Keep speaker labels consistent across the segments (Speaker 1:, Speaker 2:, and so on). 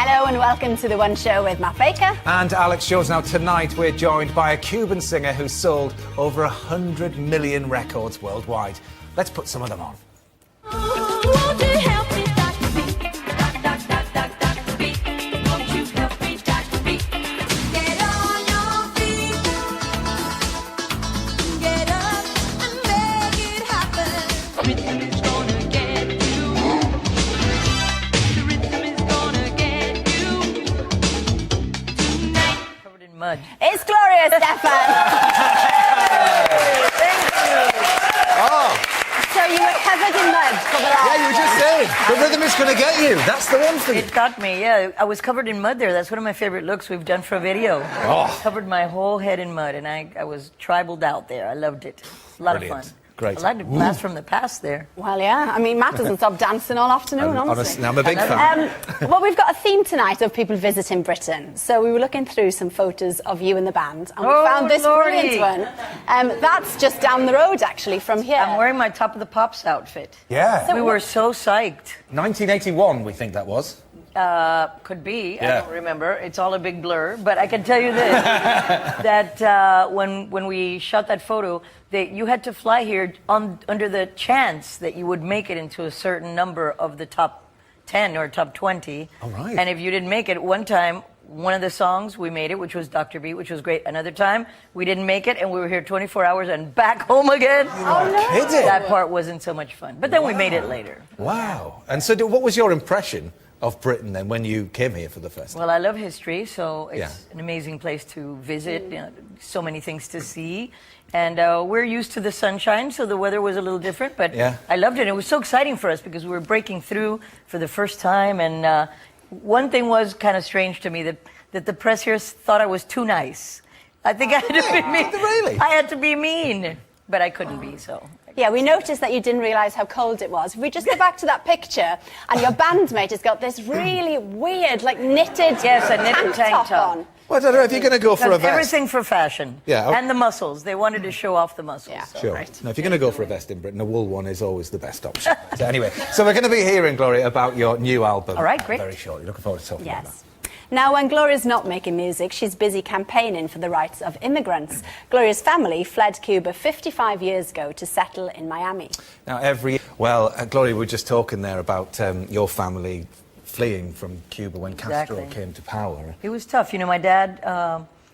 Speaker 1: Hello and welcome to The One Show with Matt Baker.
Speaker 2: And Alex Jones. Now tonight we're joined by a Cuban singer who's sold over 100 million records worldwide. Let's put some of them on.
Speaker 3: Mud.
Speaker 1: It's Gloria Estefan.
Speaker 3: Thank you.
Speaker 2: Oh,
Speaker 1: So you were covered in mud for the last...
Speaker 2: yeah, you were just saying. The rhythm is going to get you. That's the one for you.
Speaker 3: It got me, yeah. I was covered in mud there. That's one of my favorite looks we've done for a video.
Speaker 2: Oh.
Speaker 3: Covered my whole head in mud, and I was tribaled out there. I loved it. A lot
Speaker 2: Brilliant.
Speaker 3: of fun.
Speaker 2: Great.
Speaker 3: I like a blast from the past there.
Speaker 1: Well, yeah. I mean, Matt doesn't stop dancing all afternoon, honestly.
Speaker 2: Honestly, I'm a big fan.
Speaker 1: Well, we've got a theme tonight of people visiting Britain. So we were looking through some photos of you and the band, and we found this
Speaker 3: Lordy.
Speaker 1: brilliant one. That's just down the road, actually, from here.
Speaker 3: I'm wearing my Top of the Pops outfit.
Speaker 2: Yeah.
Speaker 3: We were so psyched.
Speaker 2: 1981, we think that was.
Speaker 3: Could be.
Speaker 2: Yeah.
Speaker 3: I don't remember. It's all a big blur. But I can tell you this, that when we shot that photo, you had to fly here under the chance that you would make it into a certain number of the top 10 or top 20.
Speaker 2: All right.
Speaker 3: And if you didn't make it, one time, one of the songs, we made it, which was Dr. Beat, which was great. Another time, we didn't make it, and we were here 24 hours and back home again.
Speaker 1: Oh, no.
Speaker 2: Kidding.
Speaker 3: That part wasn't so much fun. But then we made it later.
Speaker 2: Wow. And so what was your impression of Britain then when you came here for the first time?
Speaker 3: Well, I love history, so it's
Speaker 2: Yeah.
Speaker 3: an amazing place to visit. You know, so many things to see. And we're used to the sunshine, so the weather was a little different, but
Speaker 2: Yeah.
Speaker 3: I loved it. It was so exciting for us because we were breaking through for the first time. And one thing was kind of strange to me, that the press here thought I was too nice. I think I had to be mean.
Speaker 2: Really?
Speaker 3: I had to be mean, but I couldn't be, so...
Speaker 1: Yeah, we noticed that you didn't realise how cold it was. If we just go back to that picture, and your bandmate has got this really weird, like knitted
Speaker 3: Yes, a knitted tank top.
Speaker 1: on.
Speaker 2: Well, I don't know if you're going to go for a
Speaker 3: Because
Speaker 2: vest.
Speaker 3: everything for fashion.
Speaker 2: Yeah.
Speaker 3: And the muscles. They wanted to show off the muscles.
Speaker 1: Yeah.
Speaker 3: so.
Speaker 2: Sure.
Speaker 1: Right.
Speaker 2: Now, if you're going to go for a vest in Britain, a wool one is always the best option. So anyway, so we're going to be hearing, Gloria, about your new album.
Speaker 3: All right, great.
Speaker 2: Very shortly. Looking forward to talking about that.
Speaker 1: Yes. Now, when Gloria's not making music, she's busy campaigning for the rights of immigrants. Gloria's family fled Cuba 55 years ago to settle in Miami.
Speaker 2: Now, Gloria, we were just talking there about your family fleeing from Cuba when Castro
Speaker 3: Exactly.
Speaker 2: came to power.
Speaker 3: It was tough. You know, my dad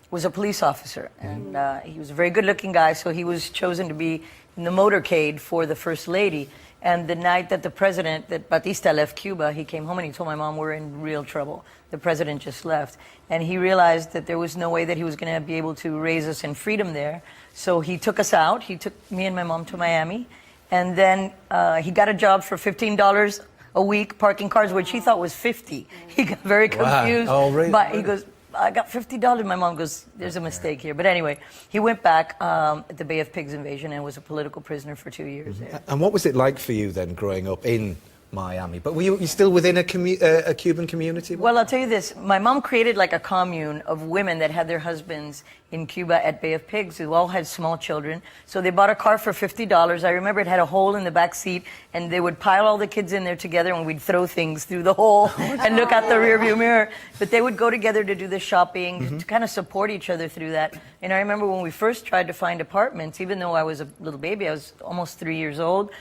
Speaker 3: was a police officer, and he was a very good-looking guy, so he was chosen to be in the motorcade for the First Lady. And the night that that Batista left Cuba, he came home and he told my mom, we're in real trouble. The president just left. And he realized that there was no way that he was going to be able to raise us in freedom there. So he took us out. He took me and my mom to Miami. And then he got a job for $15 a week parking cars, which he thought was $50. He got very confused.
Speaker 2: Oh, really?
Speaker 3: But he goes, I got $50. My mom goes, there's a mistake here. But anyway, he went back at the Bay of Pigs invasion and was a political prisoner for 2 years there.
Speaker 2: And what was it like for you then, growing up in Miami? But were you still within a Cuban community?
Speaker 3: Well, I'll tell you this. My mom created like a commune of women that had their husbands in Cuba at Bay of Pigs who all had small children. So they bought a car for $50. I remember it had a hole in the back seat, and they would pile all the kids in there together, and we'd throw things through the hole and look out the rearview mirror. But they would go together to do the shopping, to kind of support each other through that. And I remember when we first tried to find apartments, even though I was a little baby, I was almost 3 years old,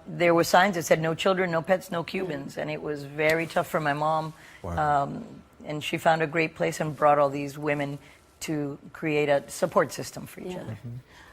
Speaker 3: there were signs that said no children, no pets, no Cubans. And it was very tough for my mom.
Speaker 2: Wow.
Speaker 3: And she found a great place and brought all these women to create a support system for each other.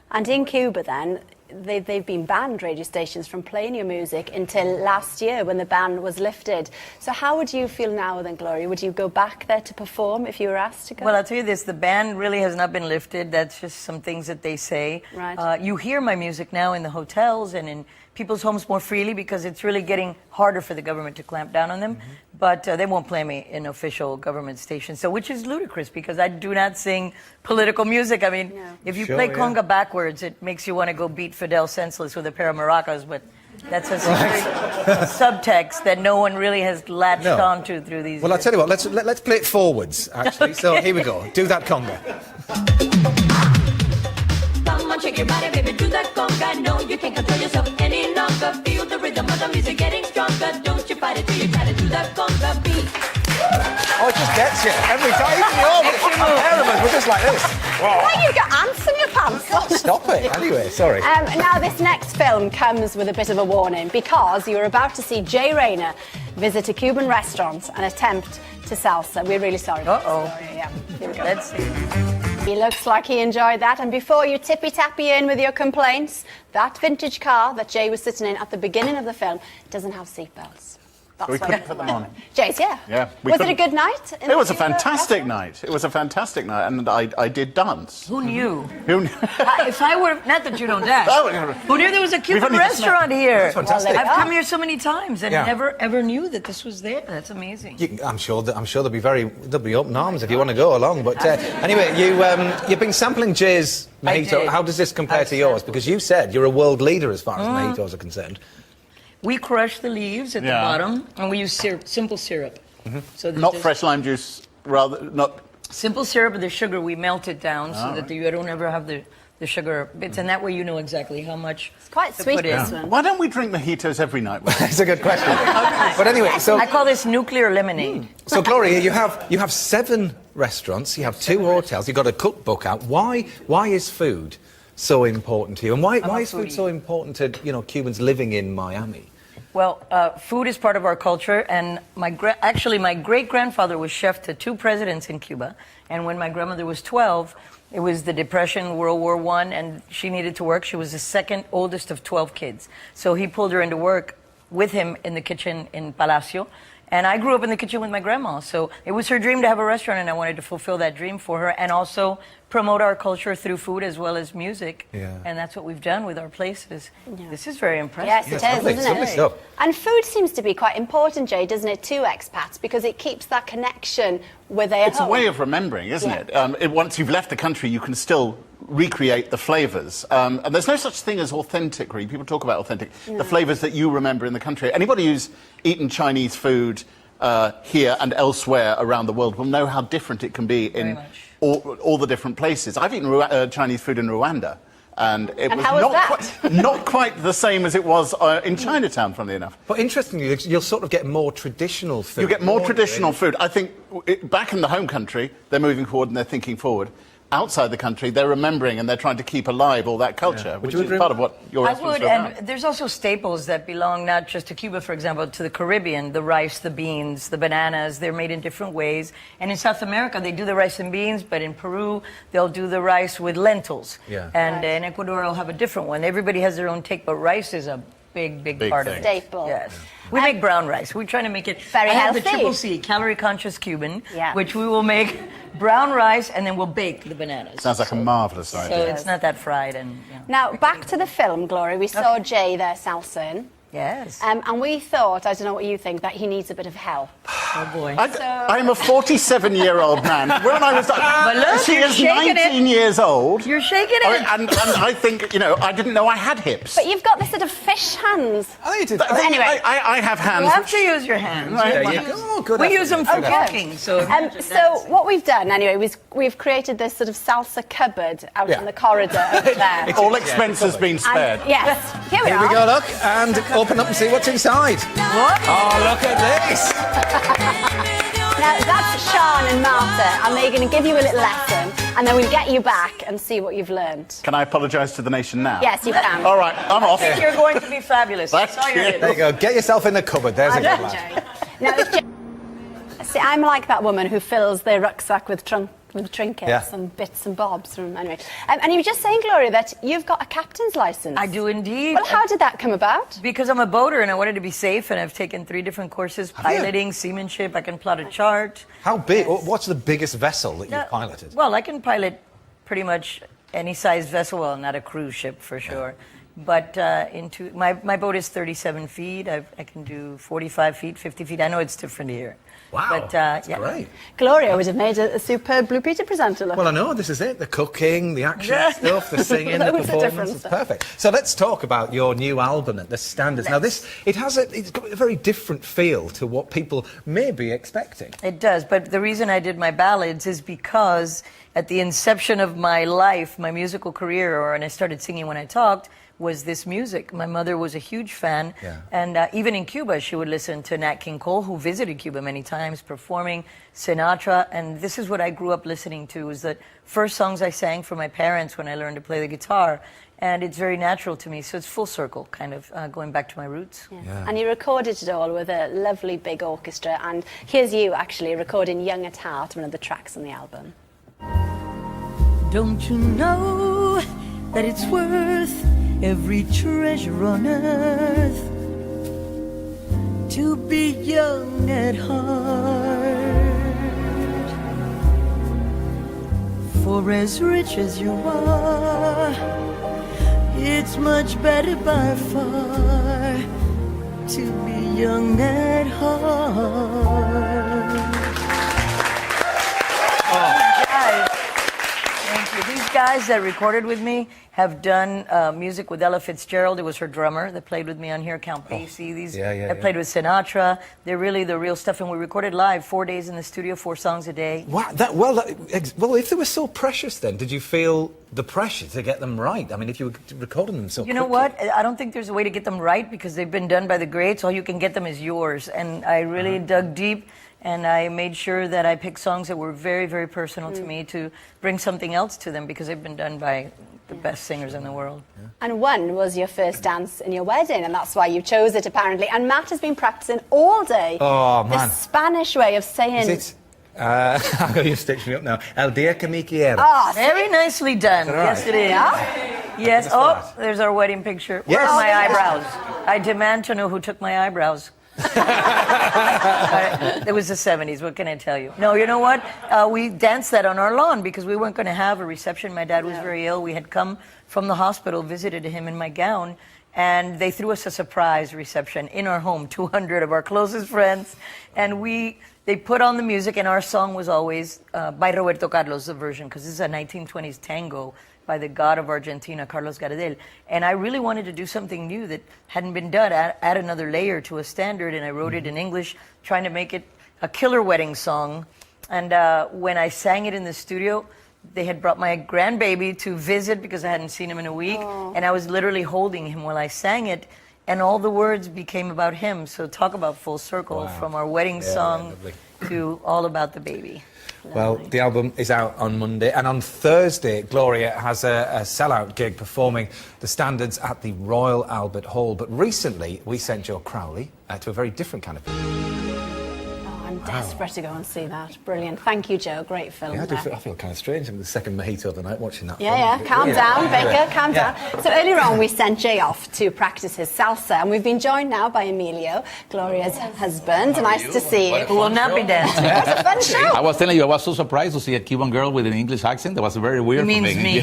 Speaker 1: And in Cuba, then, they've been banned, radio stations, from playing your music until last year when the ban was lifted. So how would you feel now then, Gloria? Would you go back there to perform if you were asked to go?
Speaker 3: Well, I'll tell you this, the ban really has not been lifted. That's just some things that they say.
Speaker 1: Right.
Speaker 3: You hear my music now in the hotels and in people's homes more freely because it's really getting harder for the government to clamp down on them. But they won't play me in official government stations, so which is ludicrous because I do not sing political music. I mean, if you play conga backwards, it makes you want to go beat Fidel senseless with a pair of maracas, but that's a subtext that no one really has latched onto through these
Speaker 2: Well, I'll
Speaker 3: years.
Speaker 2: tell you what, let's play it forwards, actually. So here we go. Do that conga.
Speaker 4: Come on, shake your body, baby, do that conga. No, you can't control yourself any longer. Feel the rhythm of the music getting stronger. Don't you fight it till you try to do that conga beat.
Speaker 2: gets you every time. Even the pair of us, we're just like this.
Speaker 1: Why you got ants in your pants?
Speaker 2: Stop it. Anyway, sorry.
Speaker 1: Now, this next film comes with a bit of a warning because you're about to see Jay Rayner visit a Cuban restaurant and attempt to salsa. We're really sorry.
Speaker 3: Uh-oh.
Speaker 1: Yeah, here we go.
Speaker 3: Let's see.
Speaker 1: He looks like he enjoyed that. And before you tippy-tappy in with your complaints, that vintage car that Jay was sitting in at the beginning of the film doesn't have seatbelts. That's
Speaker 5: We
Speaker 1: why
Speaker 5: couldn't
Speaker 1: we-
Speaker 5: put them on.
Speaker 1: Jay's, yeah.
Speaker 5: Yeah, we
Speaker 1: Was it a
Speaker 5: couldn't-
Speaker 1: good night? in
Speaker 5: It was
Speaker 1: the
Speaker 5: a
Speaker 1: Cuban
Speaker 5: fantastic
Speaker 1: restaurant?
Speaker 5: night. It was a fantastic night, and I did dance.
Speaker 3: Who knew?
Speaker 5: Who knew?
Speaker 3: If I were, not that you don't dance.
Speaker 5: Oh, yeah.
Speaker 3: Who knew there was a Cuban
Speaker 5: only just
Speaker 3: restaurant here?
Speaker 2: fantastic.
Speaker 3: I've come here so many times and
Speaker 2: Yeah.
Speaker 3: never ever knew that this was there. That's amazing.
Speaker 2: I'm sure they'll be open arms if you want to go along. But anyway, you've been sampling Jay's
Speaker 3: I
Speaker 2: mojito.
Speaker 3: did.
Speaker 2: How does this compare
Speaker 3: I've
Speaker 2: to yours?
Speaker 3: sampled.
Speaker 2: Because you said you're a world leader as far as mojitos are concerned.
Speaker 3: We crush the leaves at the
Speaker 5: Yeah.
Speaker 3: bottom, and we use syrup, simple syrup. So that
Speaker 5: Not
Speaker 3: there's-
Speaker 5: fresh lime juice, rather not.
Speaker 3: Simple syrup with the sugar, we melt it down so that you don't ever have the sugar bits, and that way you know exactly how much.
Speaker 1: It's quite
Speaker 3: to
Speaker 1: sweet,
Speaker 3: put in.
Speaker 1: this one.
Speaker 5: Why don't we drink mojitos every night?
Speaker 2: It's a good question. But anyway, so
Speaker 3: I call this nuclear lemonade.
Speaker 2: So, Gloria, you have 7 restaurants, you have 2 hotels, you've got a cookbook out. Why is food so important to you? And why is food
Speaker 3: foodie.
Speaker 2: so important to Cubans living in Miami?
Speaker 3: Well, food is part of our culture, and my great-grandfather was chef to 2 presidents in Cuba, and when my grandmother was 12, it was the Depression, World War I, and she needed to work. She was the second oldest of 12 kids. So he pulled her into work with him in the kitchen in Palacio, and I grew up in the kitchen with my grandma. So it was her dream to have a restaurant, and I wanted to fulfill that dream for her, and also promote our culture through food as well as music.
Speaker 2: Yeah.
Speaker 3: And that's what we've done with our places. This is very impressive.
Speaker 1: Yes, it
Speaker 2: Yes,
Speaker 1: is,
Speaker 2: lovely,
Speaker 1: isn't
Speaker 2: lovely
Speaker 1: it?
Speaker 2: stuff.
Speaker 1: And food seems to be quite important, Jay, doesn't it, to expats, because it keeps that connection with their
Speaker 5: It's a
Speaker 1: home.
Speaker 5: way of remembering, isn't
Speaker 1: Yeah.
Speaker 5: it? Once you've left the country, you can still recreate the flavours. And there's no such thing as authentic, really. People talk about authentic. The flavours that you remember in the country. Anybody who's eaten Chinese food here and elsewhere around the world will know how different it can be in all the different places. I've eaten Chinese food in Rwanda. And it
Speaker 1: And
Speaker 5: was
Speaker 1: how was
Speaker 5: not
Speaker 1: that?
Speaker 5: not quite the same as it was in Chinatown, funnily enough.
Speaker 2: But interestingly, you'll sort of get more traditional food.
Speaker 5: You get more
Speaker 2: won't you?
Speaker 5: traditional food. I think back in the home country, they're moving forward and they're thinking forward. Outside the country, they're remembering and they're trying to keep alive all that culture, which
Speaker 2: you
Speaker 5: is
Speaker 2: agree
Speaker 5: part
Speaker 2: with
Speaker 5: of what your
Speaker 3: I
Speaker 5: restaurants
Speaker 3: would,
Speaker 5: are about.
Speaker 3: and there's also staples that belong not just to Cuba, for example, to the Caribbean, the rice, the beans, the bananas, they're made in different ways. And in South America, they do the rice and beans, but in Peru, they'll do the rice with lentils.
Speaker 2: Yeah.
Speaker 3: And in Ecuador, they'll have a different one. Everybody has their own take, but rice is a big part of
Speaker 5: thing.
Speaker 3: it.
Speaker 1: Staple.
Speaker 3: Yes. We make brown rice. We're trying to make it
Speaker 1: Very
Speaker 3: I have the
Speaker 1: healthy.
Speaker 3: triple C, calorie conscious Cuban,
Speaker 1: Yeah.
Speaker 3: which we will make brown rice and then we'll bake the bananas.
Speaker 5: Sounds like a marvellous
Speaker 3: So
Speaker 5: idea.
Speaker 3: it's not that fried and you know.
Speaker 1: Now, back to the film, Gloria. We saw Jay there salsing.
Speaker 3: Yes.
Speaker 1: And we thought, I don't know what you think, that he needs a bit of help.
Speaker 3: Oh boy.
Speaker 5: I'm a 47-year-old man. When I was,
Speaker 3: look,
Speaker 5: she
Speaker 3: you're
Speaker 5: is
Speaker 3: shaking
Speaker 5: 19 years old.
Speaker 3: You're shaking it.
Speaker 5: And I think, I didn't know I had hips.
Speaker 1: But you've got this sort of fish hands.
Speaker 2: Oh, you did.
Speaker 1: Anyway.
Speaker 5: I have hands.
Speaker 3: You have to use your hands.
Speaker 5: Right.
Speaker 2: There you go. Oh, good
Speaker 3: We
Speaker 2: effort.
Speaker 3: use them for
Speaker 1: Okay.
Speaker 3: cooking. So,
Speaker 1: So what we've done, anyway, we've created this sort of salsa cupboard out
Speaker 2: Yeah.
Speaker 1: in the corridor over there.
Speaker 5: All expenses been spared.
Speaker 1: And, yes, here we
Speaker 2: Here
Speaker 1: are.
Speaker 2: we go, look, and open up and see what's inside.
Speaker 3: what?
Speaker 2: Oh, look at this.
Speaker 1: Now, that's Sean and Martha, and they're going to give you a little lesson, and then we'll get you back and see what you've learned.
Speaker 5: Can I apologise to the nation now?
Speaker 1: Yes, you can.
Speaker 5: All right, I'm off.
Speaker 3: I think you're going to be fabulous.
Speaker 5: That's
Speaker 3: That's all you're
Speaker 5: it.
Speaker 2: There you go. Get yourself in the cupboard. There's a good
Speaker 1: Well done,
Speaker 2: lad.
Speaker 1: Jay. Now, see, I'm like that woman who fills their rucksack with trinkets
Speaker 2: Yeah.
Speaker 1: and bits and bobs. Anyway, and you were just saying, Gloria, that you've got a captain's license.
Speaker 3: I do indeed.
Speaker 1: Well, how did that come about?
Speaker 3: Because I'm a boater and I wanted to be safe, and I've taken 3 different courses:
Speaker 2: you?
Speaker 3: piloting, seamanship. I can plot a chart.
Speaker 2: How big? What's the biggest vessel that you've piloted?
Speaker 3: Well, I can pilot pretty much any size vessel. Well, not a cruise ship for sure. But my boat is 37 feet. I can do 45 feet, 50 feet. I know it's different here.
Speaker 2: Wow,
Speaker 3: But,
Speaker 2: that's
Speaker 3: yeah.
Speaker 2: great.
Speaker 1: Gloria would have made a superb Blue Peter presenter look.
Speaker 2: Well, I know, this is it. The cooking, the action
Speaker 3: Yeah.
Speaker 2: stuff, the singing, the
Speaker 1: Loads of different
Speaker 2: performance. It's
Speaker 1: stuff.
Speaker 2: perfect. So let's talk about your new album, The Standards. Now, it's got a very different feel to what people may be expecting.
Speaker 3: It does, but the reason I did my ballads is because at the inception of my life, my musical career, and I started singing when I talked, was this music. My mother was a huge fan,
Speaker 2: Yeah.
Speaker 3: and even in Cuba, she would listen to Nat King Cole, who visited Cuba many times, performing Sinatra, and this is what I grew up listening to, was the first songs I sang for my parents when I learned to play the guitar, and it's very natural to me, so it's full circle, kind of going back to my roots.
Speaker 1: Yeah. And you recorded it all with a lovely big orchestra, and here's you actually recording Young at Heart, one of the tracks on the album.
Speaker 3: Don't you know that it's worth every treasure on earth to be young at heart? For as rich as you are, it's much better by far to be young at heart. Guys, thank you. These guys that recorded with me have done music with Ella Fitzgerald. It was her drummer that played with me on here, Count Basie. These that played with Sinatra. They're really the real stuff, and we recorded live 4 days in the studio, 4 songs a day.
Speaker 2: Wow, well, if they were so precious, then did you feel the pressure to get them right? I mean, if you were recording them so
Speaker 3: You know
Speaker 2: quickly.
Speaker 3: what? I don't think there's a way to get them right because they've been done by the greats. All you can get them is yours. And I really dug deep, and I made sure that I picked songs that were very, very personal to me to bring something else to them because they've been done by the best singers in the world.
Speaker 1: And one was your first dance in your wedding, and that's why you chose it, apparently. And Matt has been practicing all day.
Speaker 2: Oh, man.
Speaker 1: The Spanish way of saying...
Speaker 2: Is it? You're stitching me up now. El dia que me quiera.
Speaker 1: Oh,
Speaker 3: Very nicely done.
Speaker 2: right?
Speaker 3: Yes, it is.
Speaker 1: Yeah?
Speaker 3: Yes.
Speaker 2: What is
Speaker 3: Oh,
Speaker 2: that?
Speaker 3: there's our wedding picture.
Speaker 2: Yes.
Speaker 3: Where are my
Speaker 1: Oh, yes.
Speaker 3: eyebrows? I demand to know who took my eyebrows. It was the 70s. What can I tell you? No, you know what? We danced that on our lawn because we weren't going to have a reception. My dad was very ill. We had come from the hospital, visited him in my gown, and they threw us a surprise reception in our home. 200 of our closest friends, and they put on the music, and our song was always by Roberto Carlos, the version, because this is a 1920s tango by the god of Argentina, Carlos Gardel. And I really wanted to do something new that hadn't been done, add another layer to a standard, and I wrote it in English, trying to make it a killer wedding song. And when I sang it in the studio, they had brought my grandbaby to visit because I hadn't seen him in a week, and I was literally holding him while I sang it, and all the words became about him. So talk about full circle, from our wedding song
Speaker 2: lovely.
Speaker 3: to all about the baby.
Speaker 2: Well, the album is out on Monday, and on Thursday, Gloria has a sellout gig performing the standards at the Royal Albert Hall. But recently, we sent Joe Crowley to a very different kind of...
Speaker 1: I'm desperate to go and see that. Brilliant. Thank you, Joe. Great film.
Speaker 2: Yeah, I
Speaker 1: there.
Speaker 2: feel kind of strange. I'm the second mojito of the night watching that
Speaker 1: Yeah,
Speaker 2: film.
Speaker 1: yeah. Calm down, Baker. Calm
Speaker 2: Yeah.
Speaker 1: down. So earlier on, we sent Jay off to practice his salsa, and we've been joined now by Emilio, Gloria's husband. Nice to see you.
Speaker 3: Who will not be dancing.
Speaker 1: It was a fun show.
Speaker 6: I was telling you, I was so surprised to see a Cuban girl with an English accent. That was very weird
Speaker 3: It means
Speaker 6: for
Speaker 3: me.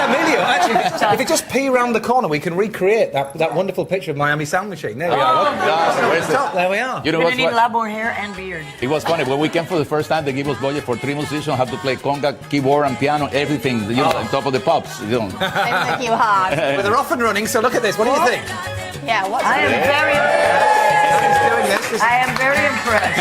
Speaker 2: Emilio, actually, if you just pee around the corner, we can recreate that wonderful picture of Miami Sound Machine. There we are. Look.
Speaker 6: where's the-
Speaker 2: Top, there we are.
Speaker 6: You know
Speaker 3: You're
Speaker 6: what's
Speaker 3: going to need a
Speaker 6: what?
Speaker 3: lot more hair and beard.
Speaker 6: It was funny. When we came for the first time, they gave us budget for 3 musicians, have to play conga, keyboard, and piano, everything, you know, on top of the pops. You know.
Speaker 1: They make you hard.
Speaker 2: Well, they're off and running, so look at this. What do you think?
Speaker 1: Yeah, what's
Speaker 3: I am very
Speaker 2: He's doing this. This is
Speaker 3: I am very impressed.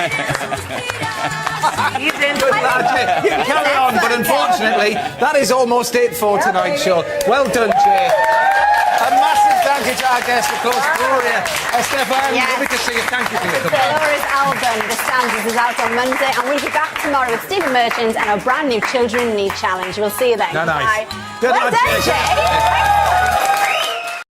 Speaker 3: He's in
Speaker 2: good lad, Jay. You can carry on, but unfortunately, that is almost it for tonight's show. Well done, Jay. A massive thank you to our guest, of course, Gloria Estefan.
Speaker 1: Yes.
Speaker 2: Lovely to see you. Thank you for your company.
Speaker 1: Gloria's album, The Standards, is out on Monday, and we'll be back tomorrow with Stephen Merchant and our brand new Children in Need Challenge. We'll see you then.
Speaker 2: No, nice.
Speaker 1: Bye.
Speaker 2: Good
Speaker 1: Well
Speaker 2: lad,
Speaker 1: done,
Speaker 2: Jay.
Speaker 1: Jay.